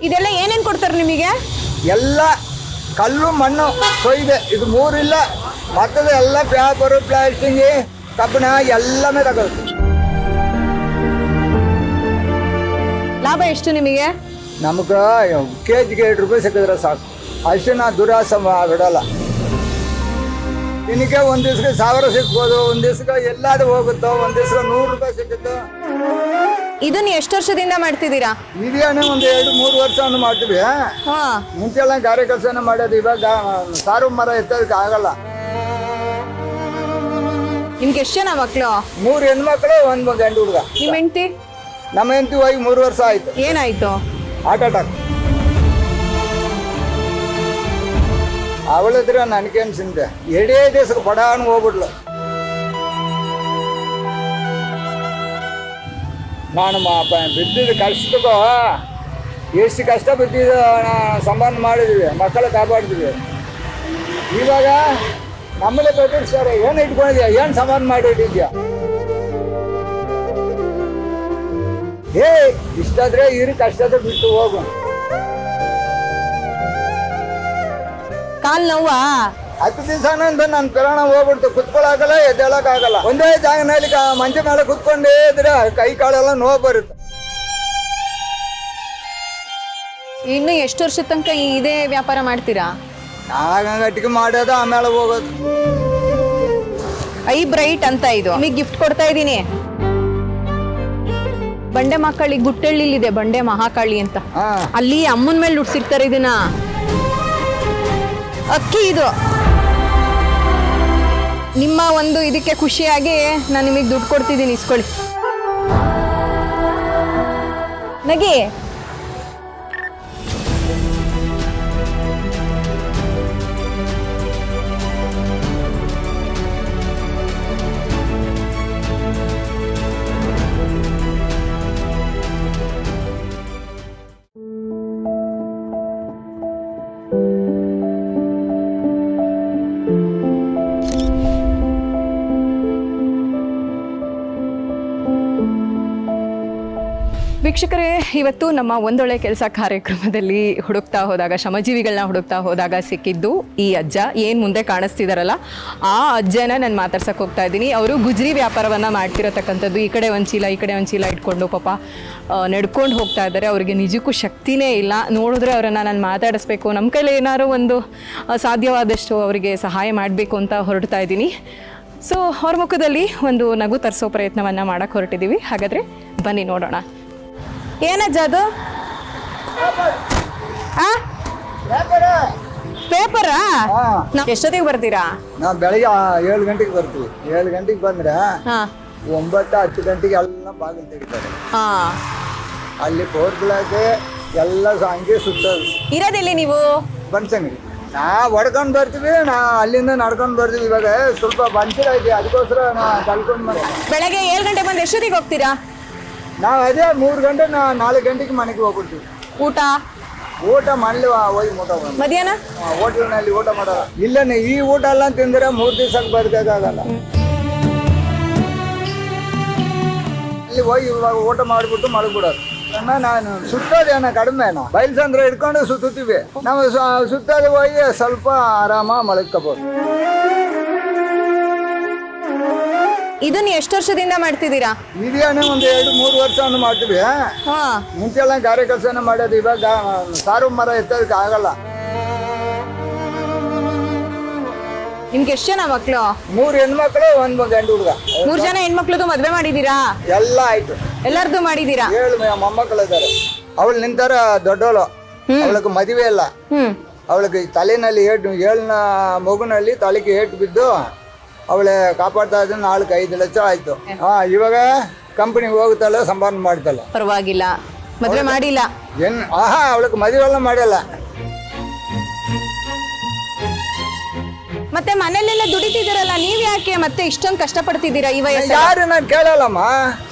ಇದೆಲ್ಲ ಏನೇನ್ ಕೊಡ್ತಾರೆ ನಿಮಗೆ? ಎಲ್ಲ ಕಲ್ಲು ಮಣ್ಣು ಸೊಯ್ದೆ ಇದು ಮೂರಿಲ್ಲ ಮತ್ತದ ಎಲ್ಲ ಪೇಪರು ಪ್ಲಾಸ್ಟಿಂಗ್ ಕಬ್ಬಣ ಎಲ್ಲமே ತಗೋದು. ಲಾಭ ಎಷ್ಟು ನಿಮಗೆ? ನಮ್ಗೆ ಕೆಜಿಗೆ 2 ರೂಪಾಯಿ ಸಿಕ್ಕಿದ್ರೆ ಸಾಕು. ಅಷ್ಟೇ ನಾ ದುರಾಸೆ ಬಿಡಲ್ಲ. ದಿನಕ್ಕೆ ಒಂದು ದಿವ್ಸಕ್ಕೆ 1000 ಸಿಗ್ಬೋದು, ಒಂದು ದಿವ್ಸಕ್ಕೆ ಎಲ್ಲಾದ್ರೂ ಹೋಗುತ್ತೋ, ಒಂದು ದಿವ್ಸಕ್ಕೆ 100 ರೂಪಾಯಿ ಸಿಕ್ಕುತ್ತೋ. ಇದನ್ನ ಎಷ್ಟು ವರ್ಷದಿಂದ ಮಾಡ್ತಿದ್ದೀರಾ? ಇದೇನೆ ಒಂದು 2-3 ವರ್ಷ ಮಾಡ್ತೀವಿ. ಮುಂಚೆ ಎಲ್ಲ ಗಾರೆ ಕೆಲಸನ ಮಾಡೋದು. ಇವಾಗ ಸಾರು ಮರ ಎತ್ತೋದಕ್ಕೆ ಆಗಲ್ಲ. ನಿಮ್ಗೆ ಎಷ್ಟು ಜನ ಮಕ್ಕಳು? 3 ಹೆಣ್ಮಕ್ಳು 1 ಗಂಡು ಹುಡುಗ. ನಿಮ್ಮ ಹೆಂಡತಿ? ನಮ್ಮ ಹೆಂಡತಿ ಹೋಗಿ 3 ವರ್ಷ ಆಯ್ತು. ಏನಾಯ್ತು? Heart attack. ಅವಳಿದ್ರೆ ನನಗೇನು ಚಿಂತೆ. 2 ದಿವಸಕ್ಕೆ ಪಡಾನು ಹೋಗ್ಬಿಡ್ಲು. ನಾನು ಬಿದ್ದಿದ್ದು ಕಷ್ಟಕ್ಕೂ ಎಷ್ಟು ಕಷ್ಟ ಬಿದ್ದಿದ್ದು ಸಂಬಂಧ ಮಾಡಿದ್ವಿ, ಮಕ್ಕಳು ಕಾಪಾಡ್ತೀವಿ. ಇವಾಗ ನಮ್ಮಲ್ಲೇ ಬೆದರಿಸ್ತಾರೆ, ಏನು ಇಟ್ಕೊಂಡಿದ್ಯಾ, ಏನು ಸಂಬಂಧ ಮಾಡಿ ಇಟ್ಟಿದ್ಯಾ? ಇಷ್ಟಾದ್ರೆ ಇರು, ಕಷ್ಟದ ಬಿಟ್ಟು ಹೋಗು. ಕಾಲ್ ನೋವಾ? 10 ದಿವಸನಂತ ನನ್ನ ಪ್ರಾಣ ಹೋಗ್ಬಿಡ್ತು. ಕುತ್ಕೊಳಕಾಗಲ್ಲ, ಎದ್ದೇಳಕ್ಕಾಗಲ್ಲ. ಒಂದೇ ಜಾಗನಲ್ಲಿ ಮಂಚ ಮೇಲೆ ಕುತ್ಕೊಂಡೇ ಇದ್ರೆ ಕೈ ಕಾಳೆಲ್ಲ ನೋವು ಬರುತ್ತೆ. ಇನ್ನು ಎಷ್ಟು ವರ್ಷದ ತನಕ ಇದೇ ವ್ಯಾಪಾರ ಮಾಡ್ತೀರಾ? ಗಟ್ಟಿಗೆ ಮಾಡೋದು, ಆಮೇಲೆ ಹೋಗೋದು. ಐ ಬ್ರೈಟ್ ಅಂತ ಇದು ನಿಮಗೆ ಗಿಫ್ಟ್ ಕೊಡ್ತಾ ಇದ್ದೀನಿ. ಬಂಡೆ ಮಕ್ಕಳಿಗೆ ಗುಟ್ಟಳ್ಳಿಲಿದೆ ಬಂಡೆ ಮಹಾಕಾಳಿ ಅಂತ, ಅಲ್ಲಿ ಅಮ್ಮನ ಮೇಲೆ ಉಡ್ಸಿರ್ತಾರೆ ಇದನ್ನ. ಅಕ್ಕಿ ಇದು ನಿಮ್ಮ ಒಂದು ಇದಕ್ಕೆ ಖುಷಿಯಾಗಿ ನಾನು ನಿಮಗೆ ದುಡ್ಡು ಕೊಡ್ತಿದ್ದೀನಿ, ಇಸ್ಕೊಳ್ಳಿ. ನಗಿ. ವೀಕ್ಷಕರೇ, ಇವತ್ತು ನಮ್ಮ ಒಂದೊಳ್ಳೆ ಕೆಲಸ ಕಾರ್ಯಕ್ರಮದಲ್ಲಿ ಹುಡುಕ್ತಾ ಹೋದಾಗ, ಶ್ರಮಜೀವಿಗಳನ್ನ ಹುಡುಕ್ತಾ ಹೋದಾಗ ಸಿಕ್ಕಿದ್ದು ಈ ಅಜ್ಜ. ಏನು ಮುಂದೆ ಕಾಣಿಸ್ತಿದಾರಲ್ಲ ಆ ಅಜ್ಜನ ನಾನು ಮಾತಾಡ್ಸಕ್ಕೆ ಹೋಗ್ತಾ ಇದ್ದೀನಿ. ಅವರು ಗುಜರಿ ವ್ಯಾಪಾರವನ್ನು ಮಾಡ್ತಿರತಕ್ಕಂಥದ್ದು. ಈ ಕಡೆ ಒಂದು ಚೀಲ, ಈ ಕಡೆ ಒಂದು ಚೀಲ ಇಟ್ಕೊಂಡು ಪಾಪ ನಡ್ಕೊಂಡು ಹೋಗ್ತಾ ಇದ್ದಾರೆ. ಅವರಿಗೆ ನಿಜಕ್ಕೂ ಶಕ್ತಿನೇ ಇಲ್ಲ. ನೋಡಿದ್ರೆ ಅವರನ್ನು ನಾನು ಮಾತಾಡಿಸ್ಬೇಕು, ನಮ್ಮ ಕೈಲಿ ಏನಾದ್ರು ಒಂದು ಸಾಧ್ಯವಾದಷ್ಟು ಅವರಿಗೆ ಸಹಾಯ ಮಾಡಬೇಕು ಅಂತ ಹೊರಡ್ತಾ ಇದ್ದೀನಿ. ಸೊ ಅವ್ರ ಮುಖದಲ್ಲಿ ಒಂದು ನಗು ತರಿಸೋ ಪ್ರಯತ್ನವನ್ನು ಮಾಡೋಕ್ಕೆ ಹೊರಟಿದ್ದೀವಿ. ಹಾಗಾದರೆ ಬನ್ನಿ ನೋಡೋಣ. ಏನಜ್ಜ ಅದು? ಪೇಪರಾ? ಎಷ್ಟೊತ್ತಿಗೆ ಬರ್ತೀರಾ? ನಾವು ಬೆಳಗ್ಗೆ 7 ಗಂಟೆಗೆ ಬರ್ತೀವಿ. 7 ಗಂಟೆಗೆ ಬಂದ್ರೆ 9-10 ಗಂಟೆಗೆ ಎಲ್ಲ ಬಾಗಿಲು ತೆಗಿತಾರೆ. ಅಲ್ಲಿ ಕೋರ್ಗಳಾಗೆ ಎಲ್ಲ ಹಂಗೆ ಸುತ್ತೋದು. ಇರೋದಿಲ್ಲಿ ನೀವು? ಬನ್ಸಂಗ್ರಿ ನಾವು ಹೊಡ್ಕೊಂಡು ಬರ್ತೀವಿ, ಅಲ್ಲಿಂದ ನಡ್ಕೊಂಡು ಬರ್ತೀವಿ. ಇವಾಗ ಸ್ವಲ್ಪ ಬನ್ಸಿರ ಐತಿ, ಅದಕ್ಕೋಸ್ಕರ ನಾವು ಕಲ್ಕೊಂಡು ಬರ್ತೀವಿ. ಬೆಳಗ್ಗೆ 7 ಗಂಟೆ ಬಂದು ಎಷ್ಟೊತ್ತಿಗೆ ಹೋಗ್ತೀರಾ? ನಾವು ಅದೇ 3 ಗಂಟೆ 4 ಗಂಟೆಗೆ ಮನೆಗೆ ಹೋಗ್ಬಿಡ್ತೀವಿ. ಊಟ ಮಾಡಲಿ ಹೋಗಿ ಊಟ ಮಧ್ಯಾಹ್ನ ಹೋಟೆಲ್ನಲ್ಲಿ ಊಟ ಮಾಡಲ್ಲ. ಇಲ್ಲೇ ಈ ಊಟ ಎಲ್ಲ ತಿಂದ್ರೆ 3 ದಿವಸಕ್ಕೆ ಬದುಕಾಗಲ್ಲ. ಅಲ್ಲಿ ಹೋಗಿ ಇವಾಗ ಊಟ ಮಾಡಿಬಿಟ್ಟು ಮಲಗ್ಬಿಡೋದು. ನಾನು ಸುತ್ತೋದೇನ ಕಡಿಮೆನ, ಬಯಲ್ಸಂದ್ರೆ ಹಿಡ್ಕೊಂಡು ಸುತ್ತೀವಿ ನಾವು. ಸುತ್ತೋದು ಹೋಗಿ ಸ್ವಲ್ಪ ಆರಾಮ ಮಲಗ್ಕೋಬಹುದು. ಇದನ್ನ ಎಷ್ಟು ವರ್ಷದಿಂದ ಮಾಡ್ತಿದ್ದೀರಾ? ಇದೇನೆ ಒಂದು 2-3 ವರ್ಷ ಮಾಡ್ತೀವಿ. ಮುಂಚೆ ಎಲ್ಲ ಗಾರೆ ಕೆಲಸನ ಮಾಡೋದು. ಇವಾಗ ಸಾರು ಮರ ಎತ್ತೋದಕ್ಕೆ ಆಗಲ್ಲ. ನಿಮ್ಗೆ ಎಷ್ಟು ಜನ ಮಕ್ಕಳು? 3 ಹೆಣ್ಮಕ್ಳು 1 ಗಂಡು ಹುಡುಗ. 3 ಜನ ಹೆಣ್ಮಕ್ಳದು ಮದ್ವೆ ಮಾಡಿದೀರಾ? ಎಲ್ಲ ಆಯ್ತು. ಎಲ್ಲರದು ಮಾಡಿದೀರಾ? 7 ಮೊಮ್ಮಕ್ಕಳು ಇದ್ದಾರೆ. ಅವಳು ನಿಂತಾರ ದೊಡ್ಡವಳು, ಅವಳಿಗೆ ಮದುವೆ ಇಲ್ಲ. ಅವಳಿಗೆ ತಲೆನಲ್ಲಿ 7 ಮಗುನಲ್ಲಿ ತಲೆಗೆ ಏಟು ಬಿದ್ದು ಅವಳೆ ಕಾಪಾಡ್ತಾ ಇದ್ದ 4-5 ಲಕ್ಷ ಆಯ್ತು. ಇವಾಗ ಕಂಪನಿಗೆ ಹೋಗುತ್ತಲ್ಲ, ಸಂಪಾದನೆ ಮಾಡ್ತಲ್ಲ. ಪರವಾಗಿಲ್ಲ. ಮದ್ವೆ ಮಾಡಿಲ್ಲ? ಏನು ಅವಳಿಗೆ ಮದುವೆ ಎಲ್ಲ ಮಾಡಲ್ಲ. ಮತ್ತೆ ಮನೆಯಲ್ಲೆಲ್ಲ ದುಡಿತಿದ್ದೀರಲ್ಲ, ನೀವ್ ಯಾಕೆ ಮತ್ತೆ ಇಷ್ಟೊಂದು ಕಷ್ಟಪಡ್ತಿದ್ದೀರಾ ಈ ವಯಸ್ಸು? ಯಾರು ನಾನು ಕೇಳಲ್ಲಮ್ಮ,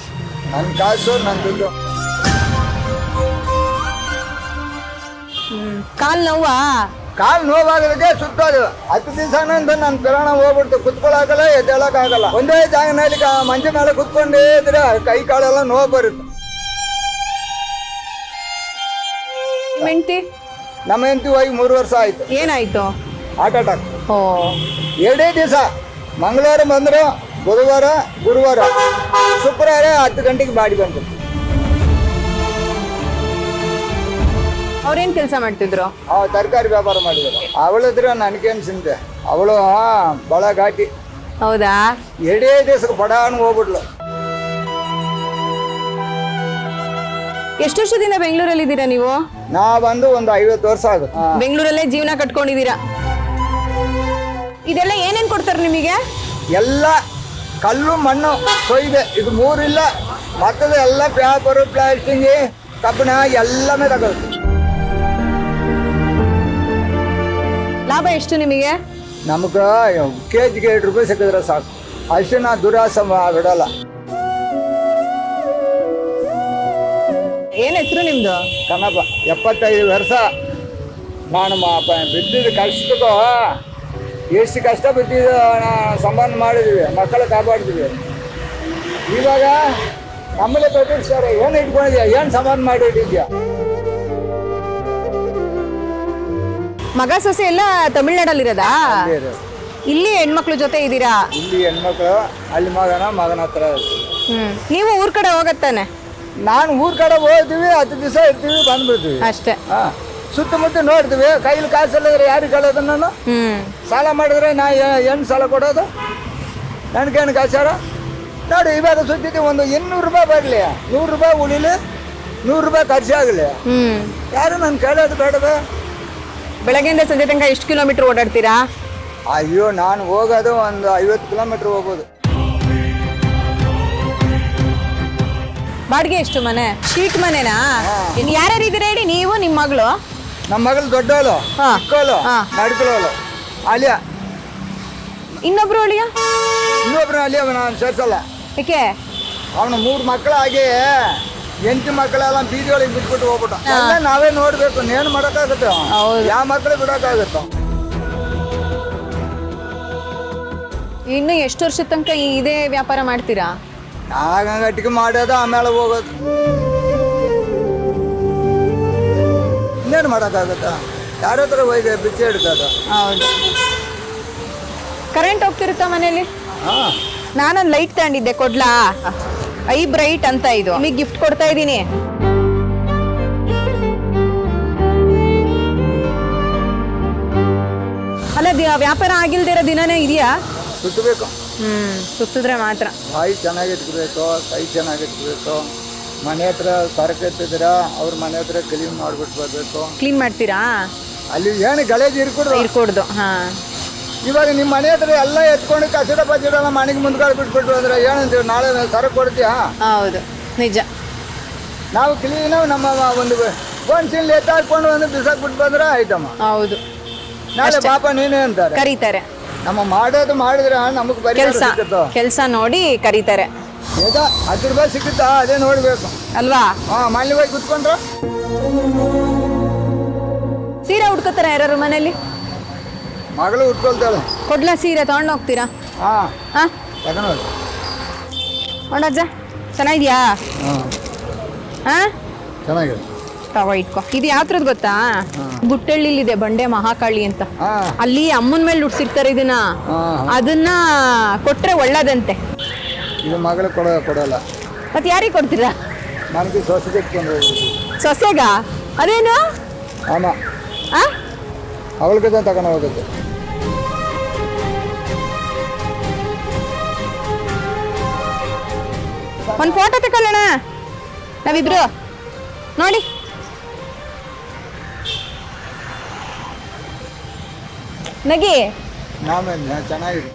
ನನ್ನ ಕಾಸು ನನ್ನ ದುಡ್ಡು. ಕಾಲ್ ನೋವಾ? ಕಾಲು ನೋವಾಗಲಿಕ್ಕೆ ಸುತ್ತೋದು. 10 ದಿವಸನಂತ ನನ್ನ ಪ್ರಾಣ ಹೋಗ್ಬಿಡ್ತು. ಕುತ್ಕೊಳಕಾಗಲ್ಲ, ಎದ್ದೇಳಕ್ಕಾಗಲ್ಲ. ಒಂದೇ ಜಾಗನಲ್ಲಿ ಮಂಚ ಮೇಲೆ ಕುತ್ಕೊಂಡೇ ಇದ್ರೆ ಕೈ ಕಾಳೆಲ್ಲ ನೋವು ಬರುತ್ತೆ. ನಿಮ್ಮ ಹೆಂಡತಿ? ನಮ್ಮ ಹೆಂಡತಿ ಹೋಗಿ 3 ವರ್ಷ ಆಯ್ತು. ಏನಾಯ್ತು? Heart attack. ಓ, 2 ದಿವಸ. ಮಂಗಳವಾರ ಬಂದರು, ಬುಧವಾರ, ಗುರುವಾರ, ಶುಕ್ರವಾರ 10 ಗಂಟೆಗೆ ಬಾಡಿ ಬಂತು. ಅವ್ರೇನ್ ಕೆಲಸ ಮಾಡ್ತಿದ್ರು? ತರಕಾರಿ ವ್ಯಾಪಾರ ಮಾಡಿದ್ರು. ಅವಳಿದ್ರೆ ನನಗೇನು ಚಿಂತೆ, ಅವಳು ಬಹಳ ಘಾಟಿ. ಹೌದಾ? 2 ದಿವಸಕ್ಕೆ ಬಡಾನ್ ಹೋಗ್ಬಿಡ್ಲು. ಎಷ್ಟು ವರ್ಷದಿಂದ ಬೆಂಗಳೂರಲ್ಲಿ ಇದ್ದೀರಾ ನೀವು? ನಾ ಬಂದು ಒಂದು 50 ವರ್ಷ ಆಗುತ್ತೆ. ಬೆಂಗಳೂರಲ್ಲೇ ಜೀವನ ಕಟ್ಕೊಂಡಿದ್ದೀರಾ. ಇದೆಲ್ಲ ಏನೇನ್ ಕೊಡ್ತಾರೆ ನಿಮಗೆ? ಎಲ್ಲ ಕಲ್ಲು ಮಣ್ಣು ಸೊಯ್ದೆ. ಇದು 3 ಇಲ್ಲ, ಮತ್ತದ ಎಲ್ಲ ಪೇಪರು, ಪ್ಲಾಸ್ಟಿಂಗ್, ಕಬ್ಬಿಣ ಎಲ್ಲமே ತಗೊಳ್ತೀವಿ. ಲಾಭ ಎಷ್ಟು ನಿಮಗೆ? ನಮ್ಗೆ ಕೆಜಿಗೆ 2 ರೂಪಾಯಿ ಸಿಕ್ಕಿದ್ರೆ ಸಾಕು. ಅಷ್ಟು ನಾ ದುರಾಸ ಬಿಡಲ್ಲ. ಏನ್ ಹೆಸರು ನಿಮ್ದು? ಕನ್ನಪ್ಪ. 75 ವರ್ಷ. ನಾನು ಬಿದ್ದಿದ್ದು ಕಷ್ಟಕ್ಕೂ ಎಷ್ಟು ಕಷ್ಟ ಬಿದ್ದಿದ್ದು ಸಂಬಂಧ ಮಾಡಿದ್ವಿ, ಮಕ್ಕಳು ಕಾಪಾಡ್ತೀವಿ. ಇವಾಗ ನಮ್ಮಲ್ಲೇ ಪ್ರತಿಷ್ಠಾರೆ ಏನು ಇಟ್ಕೊಂಡಿದ್ಯಾ, ಏನು ಸಂಬಂಧ ಮಾಡಿ ಇಟ್ಟಿದ್ಯಾ? ಮಗ ಸೊಸೆ ಎಲ್ಲ ತಮಿಳ್ನಾಡಲ್ಲಿರೋದಾ? ಇಲ್ಲಿ ಹೆಣ್ಮಕ್ಳ ಜೊತೆ ಇದ್ದೀರಾ? ಇಲ್ಲಿ ಹೆಣ್ಮಕ್ಳು, ಅಲ್ಲಿ ಮಗನ ಹತ್ರ ಇರ್ತೀವಿ. ನೀವು ಊರ್ ಕಡೆ ಹೋಗತ್ತಾನೆ? ನಾನು ಊರ್ ಕಡೆ ಹೋಗ್ತೀವಿ, 10 ದಿವಸ ಇರ್ತೀವಿ, ಬಂದ್ಬಿಡ್ತೀವಿ ಅಷ್ಟೇ. ಸುತ್ತಮುತ್ತ ನೋಡ್ತೀವಿ. ಕೈಲಿ ಕಾಸಲ್ಲಿದ್ರೆ ಯಾರಿಗೆ ಕಳೋದು ನಾನು? ಸಾಲ ಮಾಡಿದ್ರೆ ನಾ ಏನು ಸಾಲ ಕೊಡೋದು? ನನಗೇನು ಕಾಸಾರ ನೋಡಿ. ಇವಾಗ ಸುತ್ತಿದ್ದೆ ಒಂದು 200 ರೂಪಾಯಿ ಬರಲಿ, 100 ರೂಪಾಯಿ ಉಳಿಲಿ, 100 ರೂಪಾಯಿ ಖರ್ಚಾಗಲಿ, ಯಾರು ನಾನು ಕೇಳೋದು ಬೇಡವೇ? ಬೆಳಗ್ಗೆಯಿಂದ ಸಂಜೆ ತನಕ ಎಷ್ಟು ಕಿಲೋಮೀಟರ್ ಓಡಾಡ್ತೀರಾ? ಅಯ್ಯೋ, ನಾನು ಹೋಗೋದು ಒಂದು 50 ಕಿಲೋಮೀಟರ್ ಹೋಗ್ಬೋದು. ಬಾಡಿಗೆ ಎಷ್ಟು ಮನೆ? ಶೀಟ್ ಮನೆನಾ? ಯಾರ್ಯಾರು ಇದ್ದೀರಾ ಹೇಳಿ? ನೀವು, ನಿಮ್ಮ ಮಗಳು? ನಮ್ಮ ಮಗಳು ದೊಡ್ಡವಳು, ಚಿಕ್ಕವಳು, ನಡ್ಕೊಳ್ಳೋಳು, ಅಳಿಯ. ಇನ್ನೊಬ್ರು ಅಳಿಯ? ಇನ್ನೊಬ್ರು ಅಳಿಯ ನಾನು ಸೇರ್ಸಲ್ಲ. ಏಕೆ? ಅವನು 3 ಮಕ್ಕಳಾಗಿ 8 ಮಕ್ಕಳೆಲ್ಲ ಬೀದಿಯೊಳಗೆ ಬಿಟ್ಬಿಟ್ಟು ಹೋಗ್ಬಿಟ್ಟು ಎಲ್ಲ ನಾವೇ ನೋಡ್ಬೇಕು. ಏನು ಮಾಡೋಕ್ಕಾಗುತ್ತೆ? ಯಾವ ಮಕ್ಕಳು ಬಿಡೋಕ್ಕಾಗುತ್ತೋ? ಇನ್ನು ಎಷ್ಟು ವರ್ಷದ ತನಕ ಇದೇ ವ್ಯಾಪಾರ ಮಾಡ್ತೀರಾ? ಗಟ್ಟಿಗೆ ಮಾಡೋದು, ಆಮೇಲೆ ಹೋಗೋದು. ಇನ್ನೇನು ಮಾಡೋಕ್ಕಾಗುತ್ತಾ? ಯಾರ ಹತ್ರ ಹೋಯ್ದೆ ಬಿಚ್ಚಿ ಹಿಡ್ಕೋದು? ಹೌದು. ಕರೆಂಟ್ ಹೋಗ್ತಿರುತ್ತಾ ಮನೇಲಿ? ನಾನೊಂದು ಲೈಟ್ ತಗೊಂಡಿದ್ದೆ, ಕೊಡ್ಲಾ? ಐ ಬ್ರೈಟ್ ಅಂತ, ಇದು ನಿಮಗೆ ಗಿಫ್ಟ್ ಕೊಡ್ತಾ ಇದ್ದೀನಿ. ಅಲ್ಲ, ವ್ಯಾಪಾರ ಆಗಿಲ್ದಿರೋ ದಿನನೇ ಇದೆಯಾ? ಸುತ್ತಬೇಕು. ಸುತ್ತಿದ್ರೆ ಮಾತ್ರ. ಬಾಯಿ ಚೆನ್ನಾಗಿಟ್ಕೋಬೇಕು, ಕೈ ಚೆನ್ನಾಗಿಟ್ಕೋಬೇಕು. ಮನೆ ಹತ್ರ ಸರಕು ಎತ್ತಿದ್ದೀರಾ, ಅವ್ರ ಮನೆ ಹತ್ರ ಕ್ಲೀನ್ ಮಾಡ್ಬಿಟ್ಟು ಬರಬೇಕು. ಕ್ಲೀನ್ ಮಾಡ್ತೀರಾ? ಅಲ್ಲಿ ಏನು ಗಲೇಜ್ ಇರ್ಕೊಡ್ದು. ಇವಾಗ ನಿಮ್ಮ ಮನೆ ಹತ್ರ ಎಲ್ಲ ಎತ್ಕೊಂಡು ಕಸಡ ಪಚ್ಚಡ ಮನೆಗೆ ಮುಂದ್ಗಡೆ ಬಿಟ್ಬಿಟ್ಟು ಅಂದ್ರೆ ಏನಂತೀವಿ, ನಾಳೆ ಸರಕು ಕೊಡ್ತೀಯಾ? ಹೌದು, ನಿಜ. ನಾವು ಕ್ಲೀನು ನಮ್ಮ ಒಂದು ಗೋನ್ಸಿಲ್ ಎತ್ತಾಡ್ಕೊಂಡು ಒಂದು ಬಿಸಾಕ್ಬಿಟ್ಟು ಬಂದ್ರೆ ಆಯ್ತಮ್ಮ. ಹೌದು. ನಾಳೆ ಪಾಪ ನೀನೇ ಅಂತಾರೆ, ಕರೀತಾರೆ. ನಮ್ಮ ಮಾಡೋದು ಮಾಡಿದ್ರೆ ನಮಗೆ ಬರೀ ಕೆಲಸ ನೋಡಿ ಕರೀತಾರೆ. ಏದ 10 ರೂಪಾಯಿ ಸಿಕ್ಕುತ್ತಾ, ಅದೇ ನೋಡ್ಬೇಕು ಅಲ್ವಾ? ಮನೇಲಿ ಹೋಗಿ ಕುತ್ಕೊಂಡ್ರು. ಸೀರೆ ಉಟ್ಕೋತಾರ ಯಾರು ಮನೇಲಿ? ಮಗಳು ಉಟ್ಕೊಳ್ತಾಳೆ. ಕೊಡ್ಲಾ ಸೀರೆ? ತಗೊಂಡು ಹೋಗ್ತೀರಾ? ತಗೊಂಡು ನೋಡಜ್ಜ, ಚೆನ್ನಾಗಿದ್ಯಾ? ಚೆನ್ನಾಗಿದೆ, ತಗೋ ಇಟ್ಕೋ. ಇದು ಯಾವ್ದ್ರದ್ದು ಗೊತ್ತಾ? ಗುಟ್ಟಳ್ಳಿಲಿದೆ ಬಂಡೆ ಮಹಾಕಾಳಿ ಅಂತ. ಅಲ್ಲಿ ಅಮ್ಮನ ಮೇಲೆ ಉಡ್ಸಿರ್ತಾರೆ ಇದನ್ನ. ಅದನ್ನ ಕೊಟ್ರೆ ಒಳ್ಳೇದಂತೆ. ಇದು ಮಗಳು ಕೊಡಲ್ಲ. ಮತ್ತೆ ಯಾರಿಗೆ ಕೊಡ್ತೀರಾ? ನನಗೆ ಸೊಸೆ ಸೊಸೆಗ? ಅದೇನು? ಆಮ ಅವಳಿಗೆ ತಗೊಂಡು ಹೋಗುತ್ತೆ. ಒಂದು ಫೋಟೋ ತಗೊಳ್ಳೋಣ ನಾವಿಬ್ರು, ನೋಡಿ. ನಗಿ. ಚೆನ್ನಾಗಿದೆ.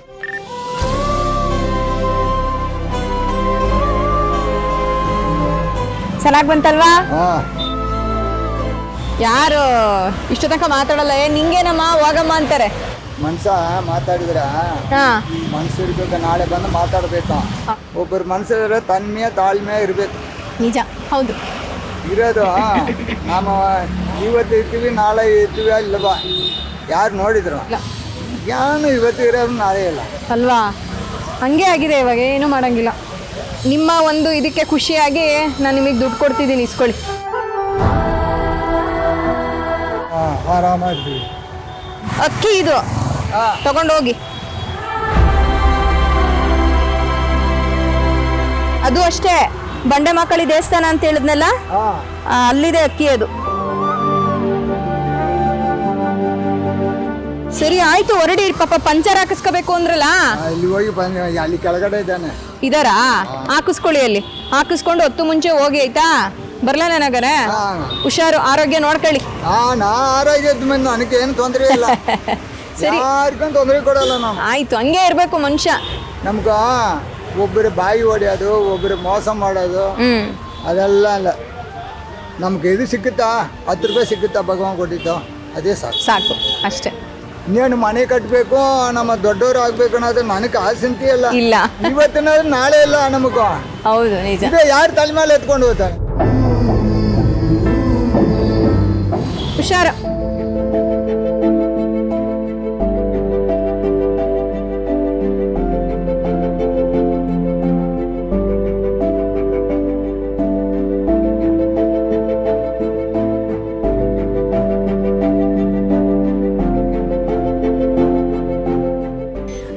ಚೆನ್ನಾಗಿ ಬಂತಲ್ವಾ? ಯಾರು ಇಷ್ಟ ತನಕ ಮಾತಾಡಲ್ಲ, ನಿಂಗೇನಮ್ಮ ಹೋಗಮ್ಮ ಅಂತಾರೆ. ಮನ್ಸ ಮಾತಾಡಿದ್ರ ಮನ್ಸು ಇರ್ಬೇಕು, ನಾಳೆ ಬಂದು ಮಾತಾಡ್ಬೇಕು. ಒಬ್ಬರು ಮನ್ಸಿದ್ರೆ ತನ್ಮೆಯ ತಾಳ್ಮೆ ಇರ್ಬೇಕು. ನಿಜ, ಹೌದು. ಇರೋದು ನಾವು ಇವತ್ತು ಇರ್ತೀವಿ, ನಾಳೆ ಇರ್ತೀವಿ ಅಲ್ವಾ? ಯಾರು ನೋಡಿದ್ರು ಯಾನು ಇವತ್ತು ಇರೋದು ನಾಳೆ ಇಲ್ಲ ಅಲ್ವಾ? ಹಂಗೆ ಆಗಿದೆ ಇವಾಗ, ಏನು ಮಾಡಂಗಿಲ್ಲ. ನಿಮ್ಮ ಒಂದು ಇದಕ್ಕೆ ಖುಷಿಯಾಗಿ ನಾನು ನಿಮಗೆ ದುಡ್ಡು ಕೊಡ್ತಿದ್ದೀನಿ, ಇಸ್ಕೊಳ್ಳಿ. ಆರಾಮಾಗಿದ್ದೀವಿ. ಅಕ್ಕಿ ಇದು ತಗೊಂಡೋಗಿ. ಅದು ಅಷ್ಟೇ, ಬಂಡೆ ಮಕ್ಕಳಿ ದೇವಸ್ಥಾನ ಅಂತ ಹೇಳಿದ್ನಲ್ಲ, ಅಲ್ಲಿದೆ ಅಕ್ಕಿ ಅದು. ಸರಿ ಆಯ್ತು, ಹೊರಡಿ. ಪಾಪ ಪಂಚರ್ ಹಾಕಿಸ್ಕೋಬೇಕು ಅಂದ್ರಲ್ಲ, ಇಲ್ಲಿ ಹೋಗಿ ಅಲ್ಲಿ ಕೆಳಗಡೆ ಇದ್ದಾನೆ. ಇದಾರಾ? ಹಾಕಿಸ್ಕೊಳ್ಳಿ, ಅಲ್ಲಿ ಹಾಕಿಸ್ಕೊಂಡು ಹೊತ್ತು ಮುಂಚೆ ಹೋಗಿ, ಆಯ್ತಾ? ಬರ್ಲಾ ನನಗರೆ? ಹುಷಾರು, ಆರೋಗ್ಯ ನೋಡ್ಕೊಳ್ಳಿ. ನಾ ಆರೋಗ್ಯದ ಮೇಲೆ ನನಗೆ ಏನು ತೊಂದರೆ ಇಲ್ಲ. ಸರಿ, ಯಾರಿಗೂ ತೊಂದರೆ ಕೊಡಲ್ಲ ನಾವು. ಆಯ್ತು, ಹಂಗೆ ಇರ್ಬೇಕು ಮನುಷ್ಯ. ನಮ್ಗ ಒಬ್ಬರು ಬಾಯಿ ಹೊಡೆಯೋದು, ಒಬ್ಬರು ಮೋಸ ಮಾಡೋದು ಅದೆಲ್ಲ ಅಲ್ಲ. ನಮ್ಗೆ ಇದು ಸಿಕ್ಕುತ್ತಾ, 10 ರೂಪಾಯಿ ಸಿಕ್ಕುತ್ತಾ ಭಗವಾನ್ ಕೊಟ್ಟಿತ್ತು, ಅದೇ ಸಾಕು. ಸಾಕು ಅಷ್ಟೇ. ಇನ್ನೇನು ಮನೆ ಕಟ್ಟಬೇಕು, ನಮ್ಮ ದೊಡ್ಡವರು ಆಗ್ಬೇಕು ಅನ್ನೋದು ನನಗೆ ಆಸಂತಿ ಇಲ್ಲ. ಇವತ್ತಿನ ನಾಳೆ ಇಲ್ಲ ನಮಗೂ. ಹೌದು, ನಿಜ. ಯಾರು ತಲೆ ಮೇಲೆ ಎತ್ಕೊಂಡು ಹೋಗ್ತಾರೆ? ಹುಷಾರ.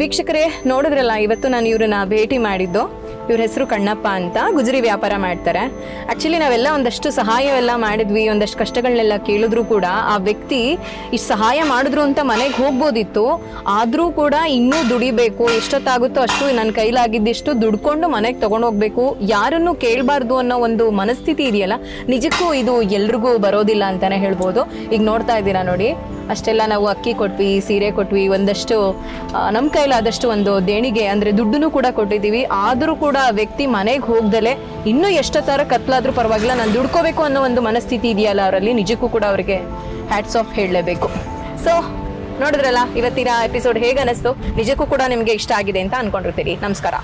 ವೀಕ್ಷಕರೇ, ನೋಡಿದ್ರಲ್ಲ, ಇವತ್ತು ನಾನು ಇವ್ರನ್ನ ಭೇಟಿ ಮಾಡಿದ್ದು. ಇವ್ರ ಹೆಸರು ಕಣ್ಣಪ್ಪ ಅಂತ, ಗುಜರಿ ವ್ಯಾಪಾರ ಮಾಡ್ತಾರೆ. ಆ್ಯಕ್ಚುಲಿ ನಾವೆಲ್ಲ ಒಂದಷ್ಟು ಸಹಾಯವೆಲ್ಲ ಮಾಡಿದ್ವಿ, ಒಂದಷ್ಟು ಕಷ್ಟಗಳನ್ನೆಲ್ಲ ಕೇಳಿದ್ರು ಕೂಡ ಆ ವ್ಯಕ್ತಿ ಇಷ್ಟು ಸಹಾಯ ಮಾಡಿದ್ರು ಅಂತ ಮನೆಗೆ ಹೋಗ್ಬೋದಿತ್ತು. ಆದರೂ ಕೂಡ ಇನ್ನೂ ದುಡಿಬೇಕು, ಎಷ್ಟೊತ್ತಾಗುತ್ತೋ ಅಷ್ಟು ನನ್ನ ಕೈಲಾಗಿದ್ದಿಷ್ಟು ದುಡ್ಕೊಂಡು ಮನೆಗೆ ತೊಗೊಂಡೋಗ್ಬೇಕು, ಯಾರನ್ನು ಕೇಳಬಾರ್ದು ಅನ್ನೋ ಒಂದು ಮನಸ್ಥಿತಿ ಇದೆಯಲ್ಲ, ನಿಜಕ್ಕೂ ಇದು ಎಲ್ರಿಗೂ ಬರೋದಿಲ್ಲ ಅಂತಲೇ ಹೇಳ್ಬೋದು. ಈಗ ನೋಡ್ತಾ ಇದ್ದೀರಾ ನೋಡಿ, ಅಷ್ಟೆಲ್ಲ ನಾವು ಅಕ್ಕಿ ಕೊಟ್ವಿ, ಸೀರೆ ಕೊಟ್ವಿ, ಒಂದಷ್ಟು ನಮ್ಮ ಕೈಲಾದಷ್ಟು ಒಂದು ದೇಣಿಗೆ ಅಂದರೆ ದುಡ್ಡನ್ನು ಕೂಡ ಕೊಟ್ಟಿದ್ದೀವಿ. ಆದರೂ ಕೂಡ ಆ ವ್ಯಕ್ತಿ ಮನೆಗೆ ಹೋಗ್ದಲೆ ಇನ್ನೂ ಎಷ್ಟೊತ್ತಾರ ಕತ್ಲಾದ್ರೂ ಪರವಾಗಿಲ್ಲ, ನಾನು ದುಡ್ಕೋಬೇಕು ಅನ್ನೋ ಒಂದು ಮನಸ್ಥಿತಿ ಇದೆಯಲ್ಲ ಅವರಲ್ಲಿ, ನಿಜಕ್ಕೂ ಕೂಡ ಅವರಿಗೆ ಹ್ಯಾಟ್ಸ್ ಆಫ್ ಹೇಳಲೇಬೇಕು. ಸೊ ನೋಡಿದ್ರಲ್ಲ, ಇವತ್ತಿನ ಎಪಿಸೋಡ್ ಹೇಗೆ ಅನ್ನಿಸ್ತು? ನಿಜಕ್ಕೂ ಕೂಡ ನಿಮಗೆ ಇಷ್ಟ ಆಗಿದೆ ಅಂತ ಅನ್ಕೊಂಡಿರ್ತೀರಿ. ನಮಸ್ಕಾರ.